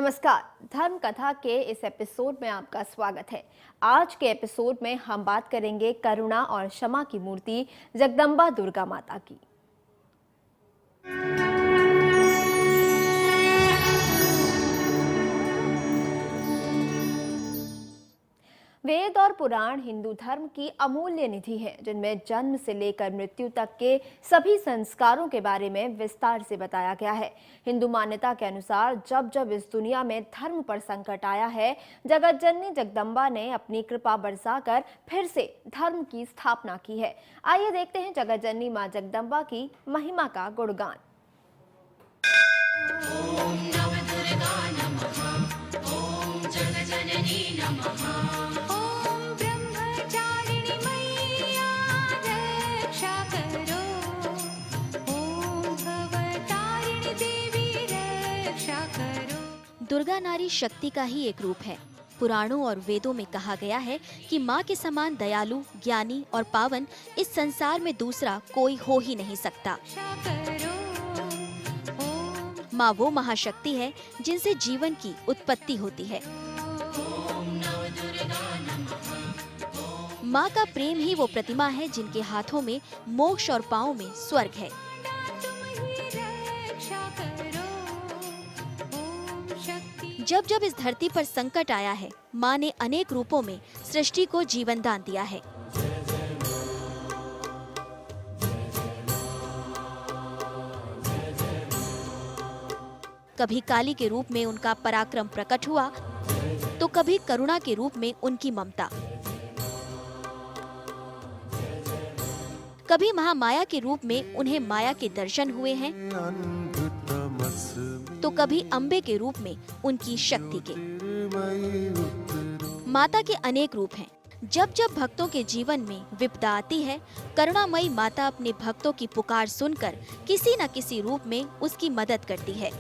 नमस्कार। धर्म कथा के इस एपिसोड में आपका स्वागत है। आज के एपिसोड में हम बात करेंगे करुणा और क्षमा की मूर्ति जगदम्बा दुर्गा माता की। वेद और पुराण हिंदू धर्म की अमूल्य निधि है, जिनमें जन्म से लेकर मृत्यु तक के सभी संस्कारों के बारे में विस्तार से बताया गया है। हिंदू मान्यता के अनुसार जब जब इस दुनिया में धर्म पर संकट आया है, जगत जननी जगदम्बा ने अपनी कृपा बरसाकर फिर से धर्म की स्थापना की है। आइए देखते हैं जगत जननी मां जगदम्बा की महिमा का गुणगान। ओम नव दुर्गा नमः। ओम जग जननी नमः। दुर्गा नारी शक्ति का ही एक रूप है। पुराणों और वेदों में कहा गया है कि माँ के समान दयालु, ज्ञानी और पावन इस संसार में दूसरा कोई हो ही नहीं सकता। माँ वो महाशक्ति है जिनसे जीवन की उत्पत्ति होती है। माँ का प्रेम ही वो प्रतिमा है जिनके हाथों में मोक्ष और पाँव में स्वर्ग है। जब जब इस धरती पर संकट आया है, माँ ने अनेक रूपों में सृष्टि को जीवन दान दिया है। कभी काली के रूप में उनका पराक्रम प्रकट हुआ, तो कभी करुणा के रूप में उनकी ममता, कभी महामाया के रूप में उन्हें माया के दर्शन हुए हैं, तो कभी अम्बे के रूप में उनकी शक्ति के। माता के अनेक रूप हैं। जब जब भक्तों के जीवन में विपदा आती है, करुणामयी माता अपने भक्तों की पुकार सुनकर किसी न किसी रूप में उसकी मदद करती है।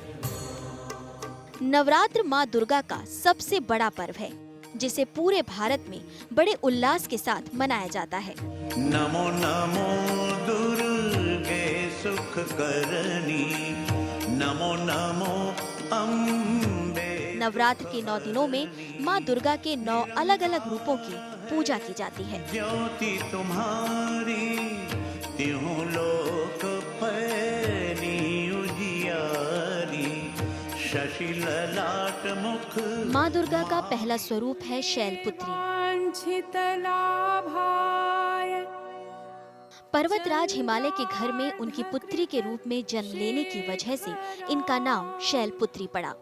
नवरात्र माँ दुर्गा का सबसे बड़ा पर्व है, जिसे पूरे भारत में बड़े उल्लास के साथ मनाया जाता है। नमो नमो दुर्गे सुख करनी, नमो नमो अम्बे। नवरात्र के 9 दिनों में माँ दुर्गा के 9 अलग अलग रूपों की पूजा की जाती है। ज्योति तुम्हारी त्यों लोक फैली उजियारी, शशि ललाट मुख। माँ दुर्गा का पहला स्वरूप है शैलपुत्री। पर्वतराज हिमालय के घर में उनकी पुत्री के रूप में जन्म लेने की वजह से इनका नाम शैलपुत्री पड़ा।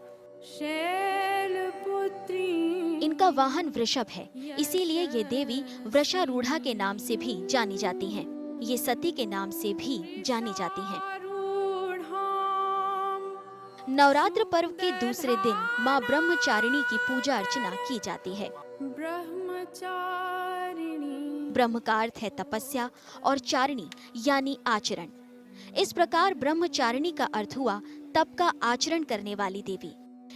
इनका वाहन वृषभ है, इसीलिए ये देवी वृषारूढ़ा के नाम से भी जानी जाती हैं। ये सती के नाम से भी जानी जाती हैं। नवरात्र पर्व के दूसरे दिन माँ ब्रह्मचारिणी की पूजा अर्चना की जाती है। ब्रह्म का अर्थ है तपस्या और चारिणी यानी आचरण। इस प्रकार ब्रह्मचारिणी का अर्थ हुआ तप का आचरण करने वाली देवी।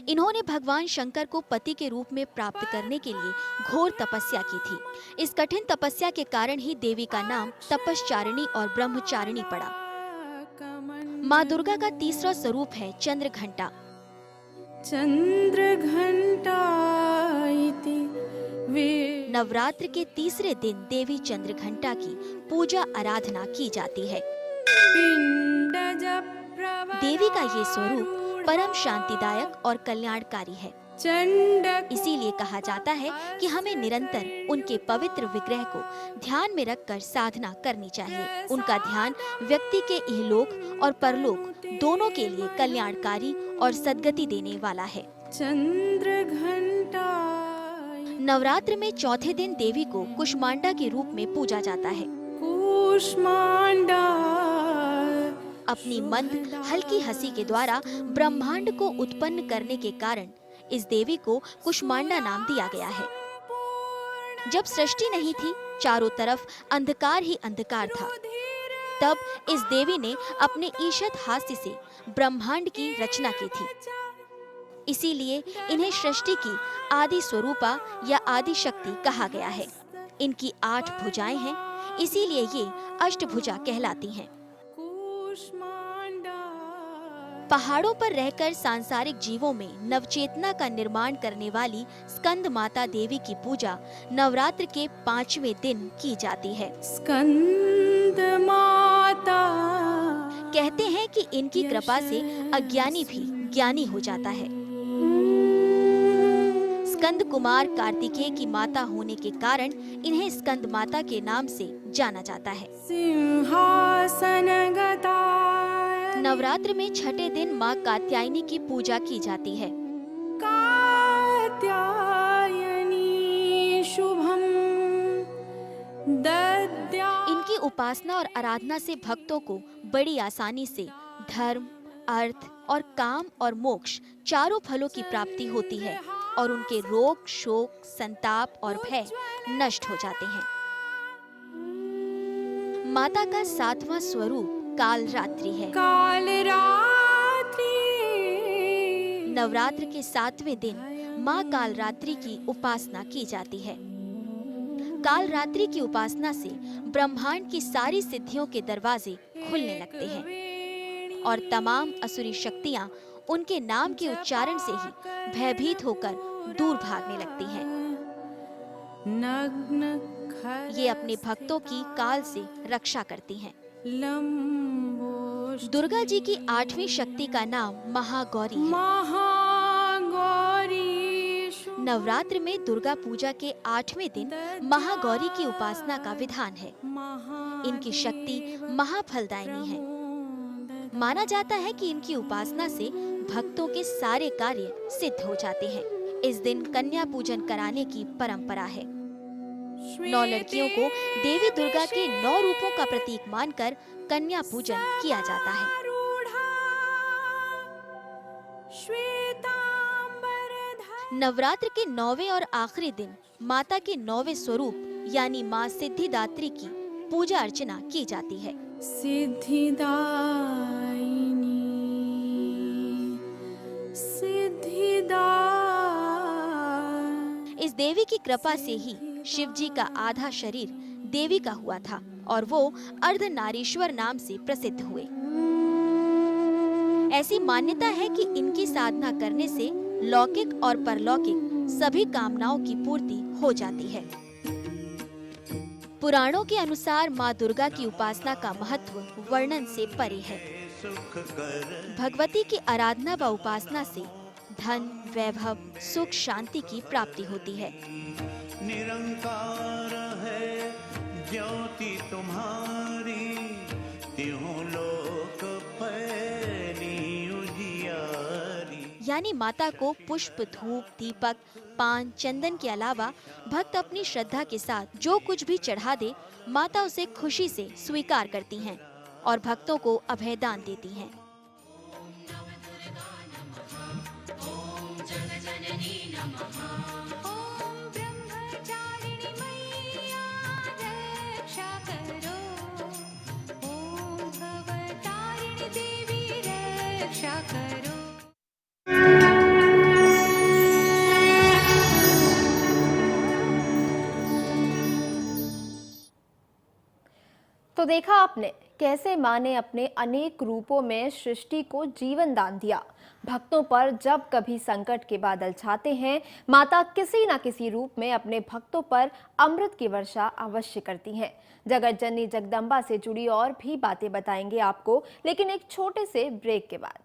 इन्होंने भगवान शंकर को पति के रूप में प्राप्त करने के लिए घोर तपस्या की थी। इस कठिन तपस्या के कारण ही देवी का नाम तपश्चारिणी और ब्रह्मचारिणी पड़ा। माँ दुर्गा का तीसरा स्वरूप है चंद्रघंटा। नवरात्र के तीसरे दिन देवी चंद्रघंटा की पूजा आराधना की जाती है। देवी का ये स्वरूप परम शांतिदायक और कल्याणकारी है। इसीलिए कहा जाता है कि हमें निरंतर उनके पवित्र विग्रह को ध्यान में रखकर साधना करनी चाहिए। उनका ध्यान व्यक्ति के इहलोक और परलोक दोनों के लिए कल्याणकारी और सद्गति देने वाला है। नवरात्र में चौथे दिन देवी को कुष्मांडा के रूप में पूजा जाता है। अपनी मंद हल्की हंसी के द्वारा ब्रह्मांड को उत्पन्न करने के कारण इस देवी को कुष्मांडा नाम दिया गया है। जब सृष्टि नहीं थी, चारों तरफ अंधकार ही अंधकार था, तब इस देवी ने अपने ईशत हास्य से ब्रह्मांड की रचना की थी। इसीलिए इन्हें सृष्टि की आदि स्वरूपा या आदि शक्ति कहा गया है। इनकी 8 भुजाएं हैं, इसीलिए ये अष्टभुजा कहलाती हैं। पहाड़ों पर रहकर सांसारिक जीवों में नवचेतना का निर्माण करने वाली स्कंद माता देवी की पूजा नवरात्र के 5वें दिन की जाती है। स्कंद माता कहते हैं कि इनकी कृपा से अज्ञानी भी ज्ञानी हो जाता है। स्कंद कुमार कार्तिकेय की माता होने के कारण इन्हें स्कंद माता के नाम से जाना जाता है। सिंहासन गता नवरात्र में छठे दिन माँ कात्यायनी की पूजा की जाती है। कात्यायनी शुभम दद्या। इनकी उपासना और आराधना से भक्तों को बड़ी आसानी से धर्म, अर्थ और काम और मोक्ष चारों फलों की प्राप्ति होती है और उनके रोग, शोक, संताप और भय नष्ट हो जाते हैं। माता का 7वां स्वरूप कालरात्रि है। कालरात्रि नवरात्र के 7वें दिन माँ कालरात्रि की उपासना की जाती है। कालरात्रि की उपासना से ब्रह्मांड की सारी सिद्धियों के दरवाजे खुलने लगते हैं और तमाम असुरी शक्तियाँ उनके नाम के उच्चारण से ही भयभीत होकर दूर भागने लगती हैं। नग्न ये अपने भक्तों की काल से रक्षा करती हैं। लंबोष्ठ दुर्गा जी की 8वीं शक्ति का नाम महागौरी है। महागौरी नवरात्र में दुर्गा पूजा के 8वें दिन महागौरी की उपासना का विधान है। इनकी शक्ति महाफलदायिनी है। माना जाता है कि इनकी उपासना से भक्तों के सारे कार्य सिद्ध हो जाते हैं। इस दिन कन्या पूजन कराने की परंपरा है। 9 लड़कियों को देवी दुर्गा के 9 रूपों का प्रतीक मानकर कन्या पूजन किया जाता है। नवरात्र के 9वें और आखिरी दिन माता के 9वें स्वरूप यानी माँ सिद्धिदात्री की पूजा अर्चना की जाती है। सिद्धिदायिनी इस देवी की कृपा से ही शिव जी का आधा शरीर देवी का हुआ था और वो अर्धनारीश्वर नाम से प्रसिद्ध हुए। ऐसी मान्यता है कि इनकी साधना करने से लौकिक और परलौकिक सभी कामनाओं की पूर्ति हो जाती है। पुराणों के अनुसार माँ दुर्गा की उपासना का महत्व वर्णन से परे है। भगवती की आराधना व उपासना से धन, वैभव, सुख, शांति की प्राप्ति होती है। निरंकार है ज्योति तुम्हारी, त्यों लोक फैली उजियारी। यानी माता को पुष्प, धूप, दीपक, पान, चंदन के अलावा भक्त अपनी श्रद्धा के साथ जो कुछ भी चढ़ा दे, माता उसे खुशी से स्वीकार करती हैं और भक्तों को अभयदान देती हैं। तो देखा आपने कैसे माँ ने अपने अनेक रूपों में सृष्टि को जीवन दान दिया। भक्तों पर जब कभी संकट के बादल छाते हैं, माता किसी न किसी रूप में अपने भक्तों पर अमृत की वर्षा अवश्य करती हैं। जगत जननी जगदम्बा से जुड़ी और भी बातें बताएंगे आपको, लेकिन एक छोटे से ब्रेक के बाद।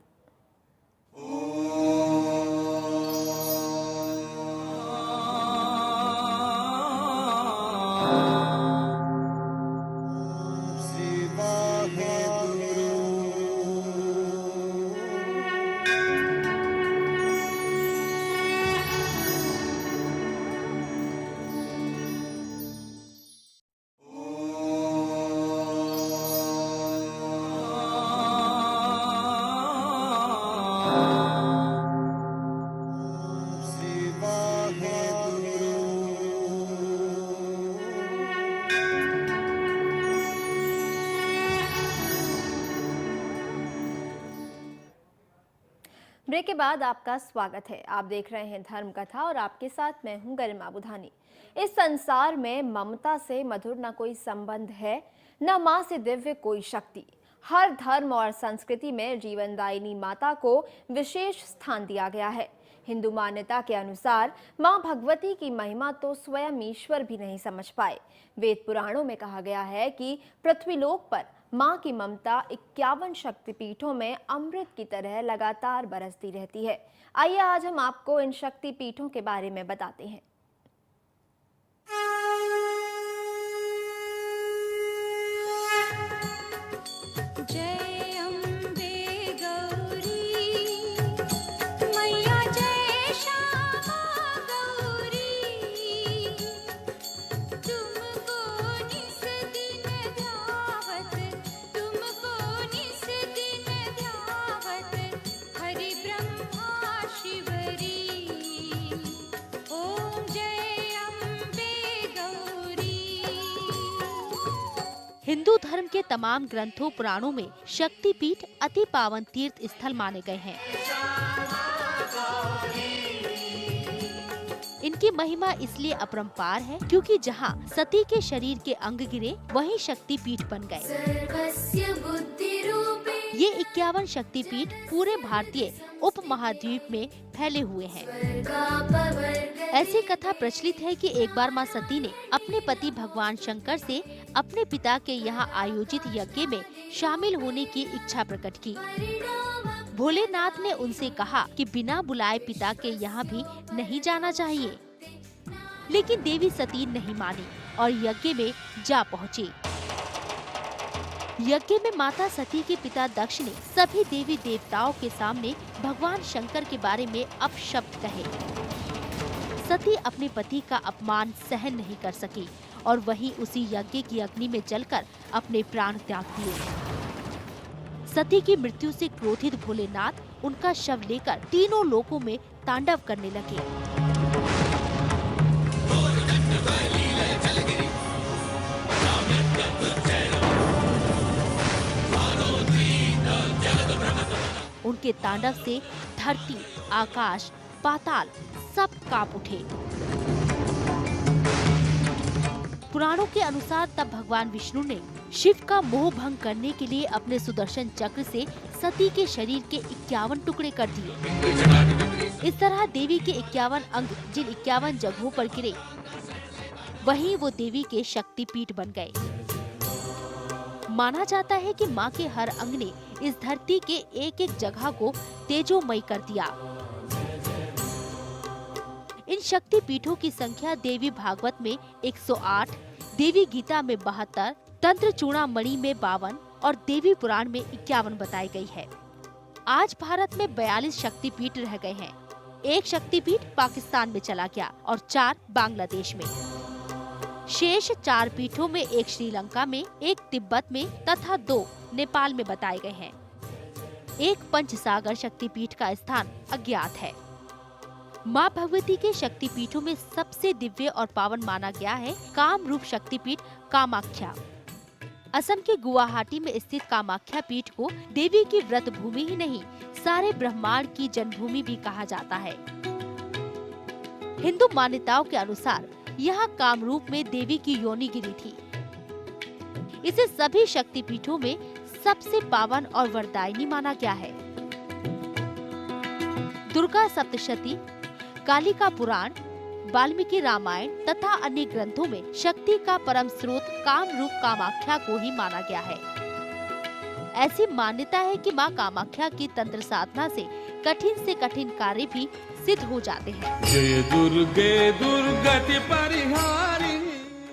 ब्रेक के बाद आपका स्वागत है। आप देख रहे हैं धर्म कथा और आपके साथ मैं हूं गरिमा बुधानी। इस संसार में ममता से मधुर न कोई संबंध है, न मां से दिव्य कोई शक्ति। हर धर्म और संस्कृति में जीवनदायिनी माता को विशेष स्थान दिया गया है। हिंदू मान्यता के अनुसार मां भगवती की महिमा तो स्वयं ईश्वर भी नहीं समझ पाए। वेद पुराणों में कहा गया है कि पृथ्वीलोक पर मां की ममता 51 शक्तिपीठों में अमृत की तरह लगातार बरसती रहती है। आइए आज हम आपको इन शक्तिपीठों के बारे में बताते हैं। जय अम्बे गौरी मैया, जय श्यामा गौरी, तुमको निस दिन ध्यावत, तुमको निस दिन ध्यावत, हरि ब्रह्मा शिवरी, ओम जय अम्बे गौरी। हिंदू धर्म के तमाम ग्रंथों पुराणों में शक्तिपीठ अति पावन तीर्थ स्थल माने गए हैं। इनकी महिमा इसलिए अपरंपार है क्योंकि जहां सती के शरीर के अंग गिरे वहीं शक्तिपीठ बन गए। सर्वस्य बुद्धिरूपे ये 51 शक्तिपीठ पूरे भारतीय उपमहाद्वीप में फैले हुए हैं। ऐसी कथा प्रचलित है कि एक बार मां सती ने अपने पति भगवान शंकर से अपने पिता के यहाँ आयोजित यज्ञ में शामिल होने की इच्छा प्रकट की। भोलेनाथ ने उनसे कहा कि बिना बुलाए पिता के यहाँ भी नहीं जाना चाहिए, लेकिन देवी सती नहीं मानी और यज्ञ में जा पहुँची। यज्ञ में माता सती के पिता दक्ष ने सभी देवी देवताओं के सामने भगवान शंकर के बारे में अपशब्द कहे। सती अपने पति का अपमान सहन नहीं कर सकी और वहीं उसी यज्ञ की अग्नि में जलकर अपने प्राण त्याग दिए। सती की मृत्यु से क्रोधित भोलेनाथ उनका शव लेकर तीनों लोकों में तांडव करने लगे। उनके तांडव से धरती, आकाश, पाताल सब कांप उठे। पुराणों के अनुसार तब भगवान विष्णु ने शिव का मोह भंग करने के लिए अपने सुदर्शन चक्र से सती के शरीर के 51 टुकड़े कर दिए। इस तरह देवी के 51 अंग जिन 51 जगहों पर गिरे वहीं वो देवी के शक्तिपीठ बन गए। माना जाता है कि मां के हर अंग ने इस धरती के एक एक जगह को तेजोमय कर दिया। इन शक्ति पीठों की संख्या देवी भागवत में 108, देवी गीता में 72, तंत्र चूड़ामणि में 52 और देवी पुराण में 51 बताई गई है। आज भारत में 42 शक्तिपीठ रह गए हैं। एक शक्तिपीठ पाकिस्तान में चला गया और 4 बांग्लादेश में। शेष 4 पीठों में एक श्रीलंका में, एक तिब्बत में तथा 2 नेपाल में बताए गए हैं। एक पंचसागर शक्तिपीठ का स्थान अज्ञात है। मां भगवती के शक्तिपीठों में सबसे दिव्य और पावन माना गया है कामरूप शक्तिपीठ कामाख्या। असम के गुवाहाटी में स्थित कामाख्या पीठ को देवी की व्रत भूमि ही नहीं, सारे ब्रह्मांड की जन्मभूमि भी कहा जाता है। हिंदू मान्यताओं के अनुसार यहाँ कामरूप में देवी की योनि गिरी थी। इसे सभी शक्तिपीठों में सबसे पावन और वरदायिनी माना गया है। दुर्गा सप्तशती, कालिका पुराण, वाल्मीकि रामायण तथा अन्य ग्रंथों में शक्ति का परम स्रोत कामरूप कामाख्या को ही माना गया है। ऐसी मान्यता है कि मां कामाख्या की तंत्र साधना से कठिन कार्य भी सिद्ध हो जाते हैं। जय दुर्गे दुर्गति परिहारी।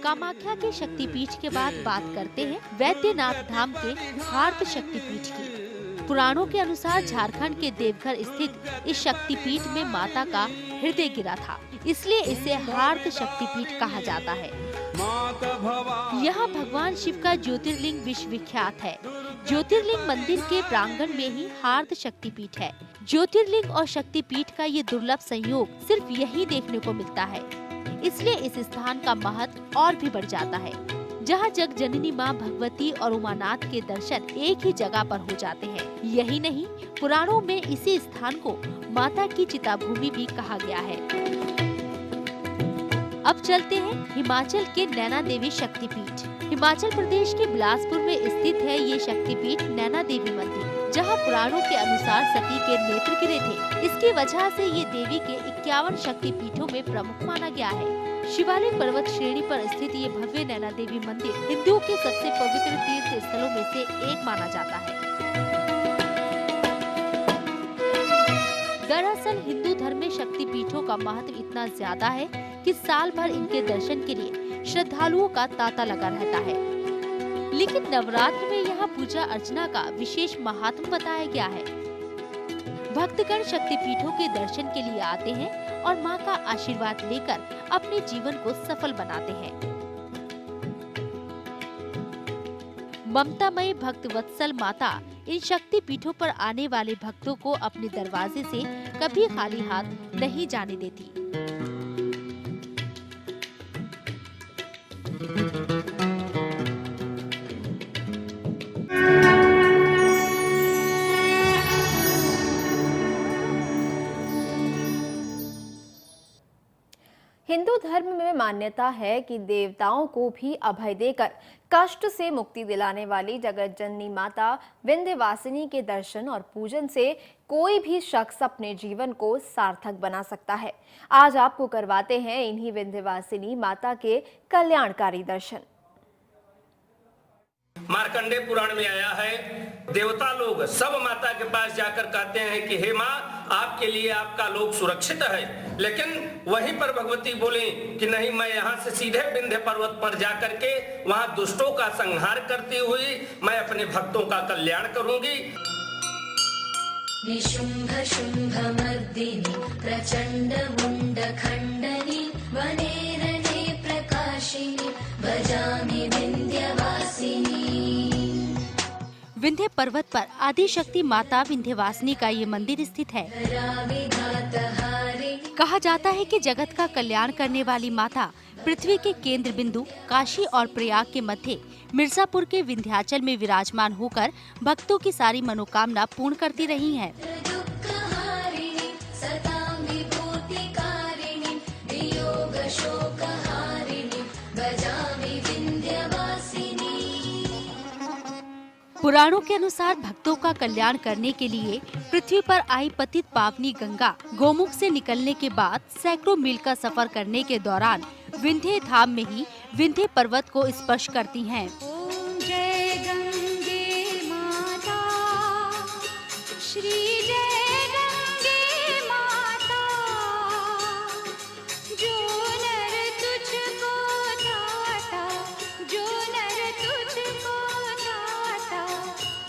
कामाख्या के शक्तिपीठ के बाद बात करते हैं वैद्यनाथ धाम के हार्द शक्तिपीठ की। पुराणों के अनुसार झारखंड के देवघर स्थित इस शक्तिपीठ में माता का हृदय गिरा था, इसलिए इसे हार्द शक्तिपीठ कहा जाता है। यहाँ भगवान शिव का ज्योतिर्लिंग विश्व विख्यात है। ज्योतिर्लिंग मंदिर के प्रांगण में ही हार्द शक्तिपीठ है। ज्योतिर्लिंग और शक्तिपीठ का ये दुर्लभ संयोग सिर्फ यही देखने को मिलता है, इसलिए इस स्थान का महत्व और भी बढ़ जाता है। जहाँ जग जननी माँ भगवती और उमानाथ के दर्शन एक ही जगह पर हो जाते हैं। यही नहीं, पुराणों में इसी स्थान को माता की चिताभूमि भी कहा गया है। अब चलते हैं हिमाचल के नैना देवी शक्तिपीठ। हिमाचल प्रदेश के बिलासपुर में स्थित है ये शक्तिपीठ नैना देवी मंदिर, जहां पुराणों के अनुसार सती के नेत्र गिरे थे। इसकी वजह से ये देवी के 51 शक्तिपीठों में प्रमुख माना गया है। शिवालिक पर्वत श्रेणी पर स्थित ये भव्य नैना देवी मंदिर हिंदुओं के सबसे पवित्र तीर्थ स्थलों में से एक माना जाता है। दरअसल हिंदू धर्म में शक्तिपीठों का महत्व इतना ज्यादा है कि साल भर इनके दर्शन के लिए श्रद्धालुओं का तांता लगा रहता है। लेकिन नवरात्र में यहाँ पूजा अर्चना का विशेष महात्म बताया गया है। भक्तगण शक्तिपीठों के दर्शन के लिए आते हैं और माँ का आशीर्वाद लेकर अपने जीवन को सफल बनाते हैं। ममतामयी भक्तवत्सल माता इन शक्ति पीठों पर आने वाले भक्तों को अपने दरवाजे से कभी खाली हाथ नहीं जाने देती। हिंदू धर्म में मान्यता है कि देवताओं को भी अभय देकर कष्ट से मुक्ति दिलाने वाली जगत जननी माता विंध्यवासिनी के दर्शन और पूजन से कोई भी शख्स अपने जीवन को सार्थक बना सकता है। आज आपको करवाते हैं इन्हीं विंध्यवासिनी माता के कल्याणकारी दर्शन। मार्कंडेय पुराण में आया है, देवता लोग सब माता के पास जाकर कहते हैं कि हे माँ, आपके लिए आपका लोक सुरक्षित है। लेकिन वहीं पर भगवती बोली कि नहीं, मैं यहाँ से सीधे विंध्य पर्वत पर जाकर के वहाँ दुष्टों का संहार करती हुई मैं अपने भक्तों का कल्याण करूंगी। निशुम्भ शुम्भ मर्दिनि प्रचंड मुंड खंडनि वनेरने प्रकाशिनि भजामि विंध्यवासिनी। विंध्य पर्वत पर आदि शक्ति माता विंध्यवासिनी का ये मंदिर स्थित है। कहा जाता है कि जगत का कल्याण करने वाली माता पृथ्वी के केंद्र बिंदु काशी और प्रयाग के मध्य मिर्जापुर के विंध्याचल में विराजमान होकर भक्तों की सारी मनोकामना पूर्ण करती रही हैं। पुराणों के अनुसार भक्तों का कल्याण करने के लिए पृथ्वी पर आई पतित पावनी गंगा गोमुख से निकलने के बाद सैकड़ों मील का सफर करने के दौरान विंध्य धाम में ही विंध्य पर्वत को स्पर्श करती हैं। ओम जय गंगे माता, श्री जय गंगे माता, जो नर तुझको ध्याता, जो नर तुझको ध्याता,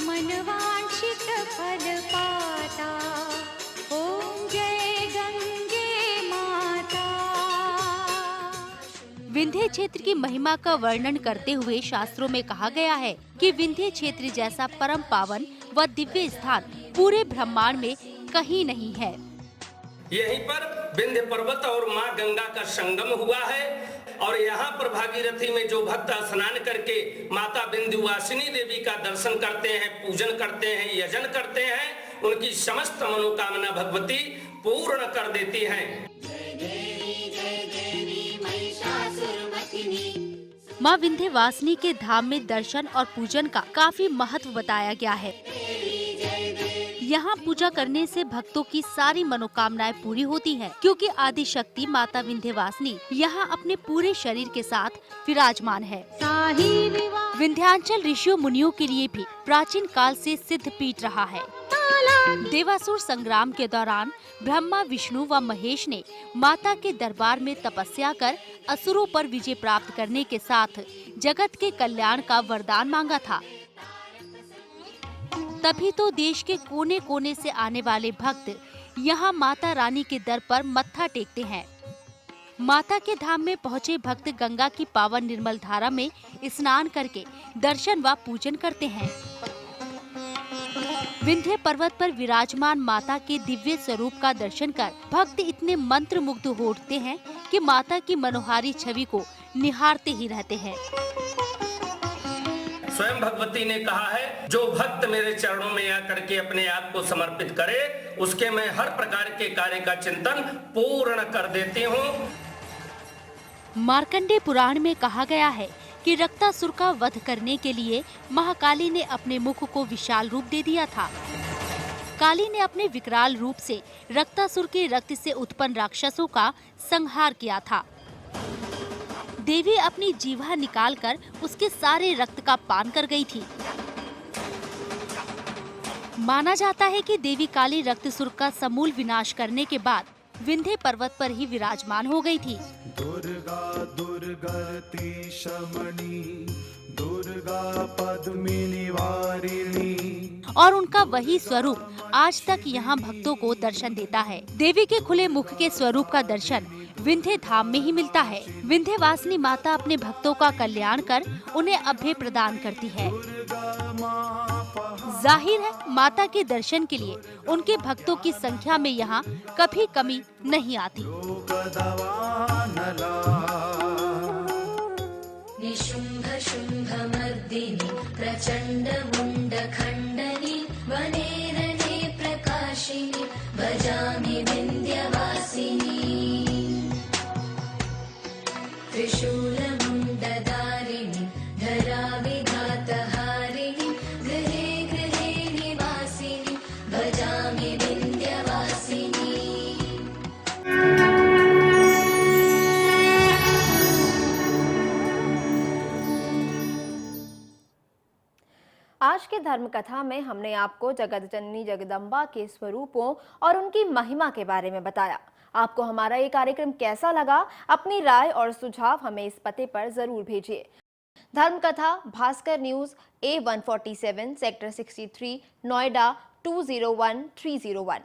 मन वांछित फल पाता। ओम जय गंगे माता। विंध्य क्षेत्र की महिमा का वर्णन करते हुए शास्त्रों में कहा गया है कि विंध्य क्षेत्र जैसा परम पावन व दिव्य स्थान पूरे ब्रह्मांड में कहीं नहीं है। यहीं पर विंध्य पर्वत और माँ गंगा का संगम हुआ है और यहाँ पर भागीरथी में जो भक्त स्नान करके माता विंध्यवासिनी देवी का दर्शन करते हैं, पूजन करते हैं, यजन करते हैं, उनकी समस्त मनोकामना भगवती पूर्ण कर देती हैं। माँ विंध्यवासिनी के धाम में दर्शन और पूजन का काफी महत्व बताया गया है। यहाँ पूजा करने से भक्तों की सारी मनोकामनाएं पूरी होती हैं, क्योंकि आदि शक्ति माता विंध्यवासिनी यहाँ अपने पूरे शरीर के साथ विराजमान है। विंध्याचल ऋषियों मुनियों के लिए भी प्राचीन काल से सिद्ध पीठ रहा है। देवासुर संग्राम के दौरान ब्रह्मा, विष्णु व महेश ने माता के दरबार में तपस्या कर असुरों पर विजय प्राप्त करने के साथ जगत के कल्याण का वरदान मांगा था। तभी तो देश के कोने कोने से आने वाले भक्त यहाँ माता रानी के दर पर मत्था टेकते हैं। माता के धाम में पहुँचे भक्त गंगा की पावन निर्मल धारा में स्नान करके दर्शन व पूजन करते हैं। विंध्य पर्वत पर विराजमान माता के दिव्य स्वरूप का दर्शन कर भक्त इतने मंत्र मुग्ध हो उठते हैं कि माता की मनोहारी छवि को निहारते ही रहते हैं। स्वयं भगवती ने कहा है, जो भक्त मेरे चरणों में आकर के अपने आप को समर्पित करे, उसके मैं हर प्रकार के कार्य का चिंतन पूर्ण कर देती हूँ। मार्कंडेय पुराण में कहा गया है कि रक्तासुर का वध करने के लिए महाकाली ने अपने मुख को विशाल रूप दे दिया था। काली ने अपने विकराल रूप से रक्तासुर के रक्त से उत्पन्न राक्षसों का संहार किया था। देवी अपनी जीवा निकालकर उसके सारे रक्त का पान कर गई थी। माना जाता है कि देवी काली रक्तासुर का समूल विनाश करने के बाद विंध्य पर्वत पर ही विराजमान हो गई थी। दुर्गा दुर्गति शमनी, दुर्गा पद्मिनी वारिणी, और उनका वही स्वरूप आज तक यहाँ भक्तों को दर्शन देता है। देवी के खुले मुख के स्वरूप का दर्शन विंध्य धाम में ही मिलता है। विंध्यवासिनी माता अपने भक्तों का कल्याण कर उन्हें अभय प्रदान करती है। जाहिर है माता के दर्शन के लिए उनके भक्तों की संख्या में यहाँ कभी कमी नहीं आती। निशुम्भ शुम्भ मर्दिनी प्रचंड मुंड खंडनी वनेरने प्रकाशिनी भजामि विंध्यवासिनी त्रिशूल मुंडधारिणी धरा विघातहारिणी गृहे गृहे निवासिनी भजामि विंध्यवासिनी। आज के धर्म कथा में हमने आपको जगत जननी जगदम्बा के स्वरूपों और उनकी महिमा के बारे में बताया। आपको हमारा ये कार्यक्रम कैसा लगा? अपनी राय और सुझाव हमें इस पते पर जरूर भेजिए। धर्म कथा Bhaskar news A147 sector 63 Noida 201301।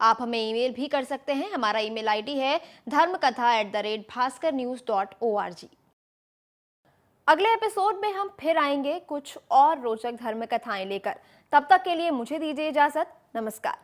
आप हमें ईमेल भी कर सकते हैं। हमारा ईमेल आईडी है dharmakatha@bhaskarnews.org। अगले एपिसोड में हम फिर आएंगे कुछ और रोचक धर्म कथाएं लेकर। तब तक के लिए मुझे दीजिए इजाजत। नमस्कार।